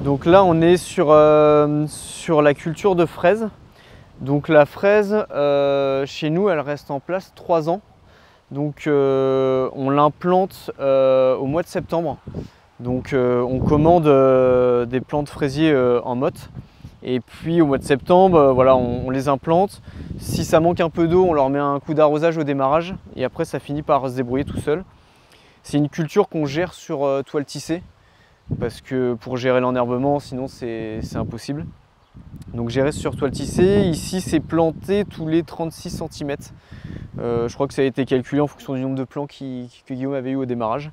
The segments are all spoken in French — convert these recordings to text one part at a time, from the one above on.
Donc là on est sur la culture de fraises. Donc la fraise chez nous elle reste en place 3 ans. Donc on l'implante au mois de septembre. Donc on commande des plants de fraisiers en motte. Et puis au mois de septembre, voilà, on les implante. Si ça manque un peu d'eau, on leur met un coup d'arrosage au démarrage. Et après ça finit par se débrouiller tout seul. C'est une culture qu'on gère sur toile tissée. Parce que pour gérer l'enherbement, sinon c'est impossible. Donc gérer sur toile tissée. Ici c'est planté tous les 36 cm. Je crois que ça a été calculé en fonction du nombre de plants que Guillaume avait eu au démarrage.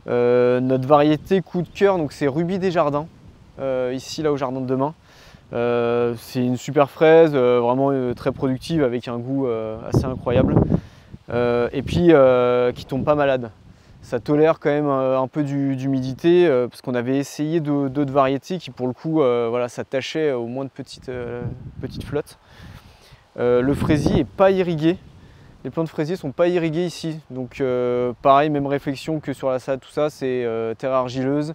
Notre variété coup de cœur, c'est Ruby des Jardins, ici là au jardin de demain. C'est une super fraise, vraiment très productive avec un goût assez incroyable. Et puis qui tombe pas malade. Ça tolère quand même un peu d'humidité parce qu'on avait essayé d'autres variétés qui pour le coup voilà, ça tâchait au moins de petites flottes. Le fraisier n'est pas irrigué. Les plants de fraisier ne sont pas irrigués ici, donc pareil, même réflexion que sur la salade, tout ça, c'est terre argileuse,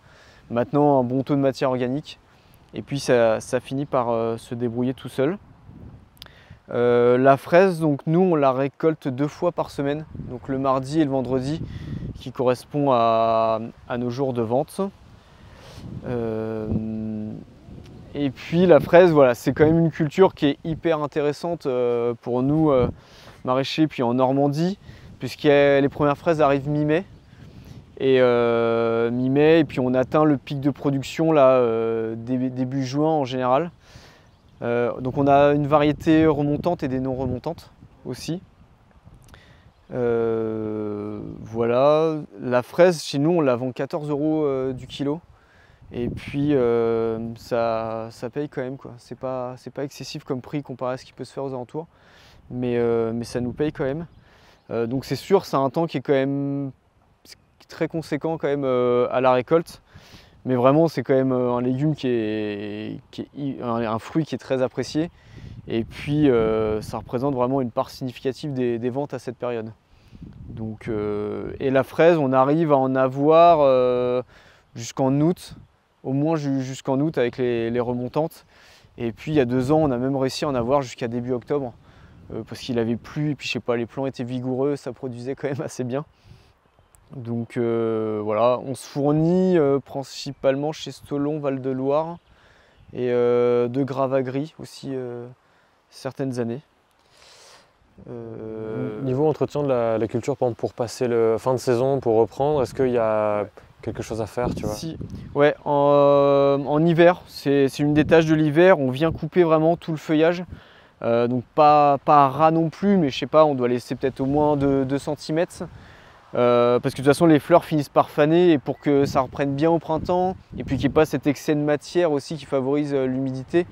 maintenant un bon taux de matière organique, et puis ça finit par se débrouiller tout seul. La fraise, donc nous on la récolte 2 fois par semaine, donc le mardi et le vendredi, qui correspond à nos jours de vente. Et puis la fraise, voilà, c'est quand même une culture qui est hyper intéressante pour nous maraîchers, puis en Normandie, puisque les premières fraises arrivent mi-mai. Et mi-mai, et puis on atteint le pic de production là, début juin en général. Donc on a une variété remontante et des non remontantes aussi. Voilà, la fraise chez nous on la vend 14 € du kilo. Et puis ça paye quand même, quoi. C'est pas excessif comme prix comparé à ce qui peut se faire aux alentours, mais ça nous paye quand même. Donc c'est sûr, c'est un temps qui est quand même très conséquent quand même à la récolte, mais vraiment c'est quand même un légume qui est un fruit qui est très apprécié. Et puis ça représente vraiment une part significative des ventes à cette période. Donc, et la fraise, on arrive à en avoir jusqu'en août, au moins jusqu'en août avec les remontantes. Et puis il y a 2 ans, on a même réussi à en avoir jusqu'à début octobre, parce qu'il avait plu, et puis je sais pas, les plants étaient vigoureux, ça produisait quand même assez bien. Donc voilà, on se fournit principalement chez Stolon, Val-de-Loire, et de Gravagris aussi certaines années. Niveau entretien de la culture, par exemple, pour passer le fin de saison, pour reprendre, est-ce qu'il y a quelque chose à faire, tu vois? Si, ouais, en hiver, c'est une des tâches de l'hiver, on vient couper vraiment tout le feuillage. Donc pas à ras non plus, mais je sais pas, on doit laisser peut-être au moins 2 cm. Parce que de toute façon les fleurs finissent par faner, et pour que ça reprenne bien au printemps, et puis qu'il n'y ait pas cet excès de matière aussi qui favorise l'humidité.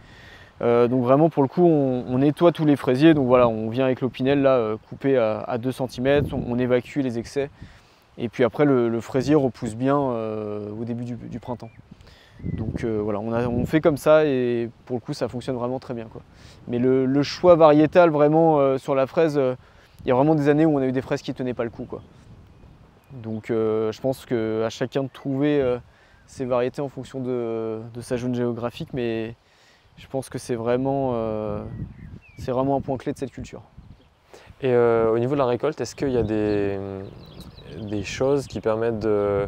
Donc vraiment pour le coup on nettoie tous les fraisiers, donc voilà, on vient avec l'opinel là couper à 2 cm, on évacue les excès, et puis après le fraisier repousse bien au début du printemps. Donc voilà, on fait comme ça, et pour le coup ça fonctionne vraiment très bien, quoi. Mais le choix variétal vraiment sur la fraise, il y a vraiment des années où on a eu des fraises qui ne tenaient pas le coup, quoi. Donc je pense qu'à chacun de trouver ses variétés en fonction de sa zone géographique, mais je pense que c'est vraiment un point clé de cette culture. Et au niveau de la récolte, est-ce qu'il y a des choses qui permettent de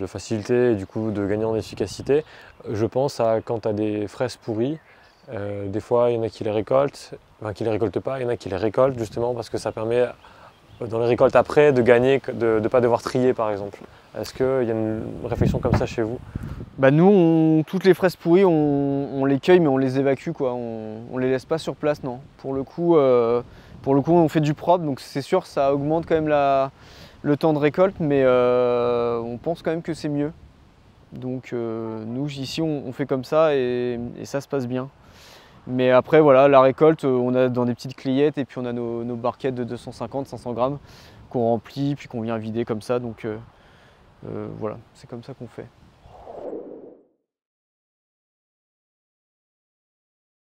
faciliter et du coup de gagner en efficacité? Je pense à quand tu as des fraises pourries, des fois il y en a qui les récoltent, enfin qui les récoltent pas, il y en a qui les récoltent justement parce que ça permet dans les récoltes après de gagner, de ne pas devoir trier par exemple. Est-ce qu'il y a une réflexion comme ça chez vous? Bah nous, toutes les fraises pourries, on les cueille, mais on les évacue, quoi. On les laisse pas sur place, non. Pour le coup, on fait du propre, donc c'est sûr, ça augmente quand même le temps de récolte, mais on pense quand même que c'est mieux. Donc nous, ici, on fait comme ça, et ça se passe bien. Mais après, voilà, la récolte, on a dans des petites cliettes, et puis on a nos barquettes de 250-500 grammes qu'on remplit, puis qu'on vient vider comme ça. Donc voilà, c'est comme ça qu'on fait.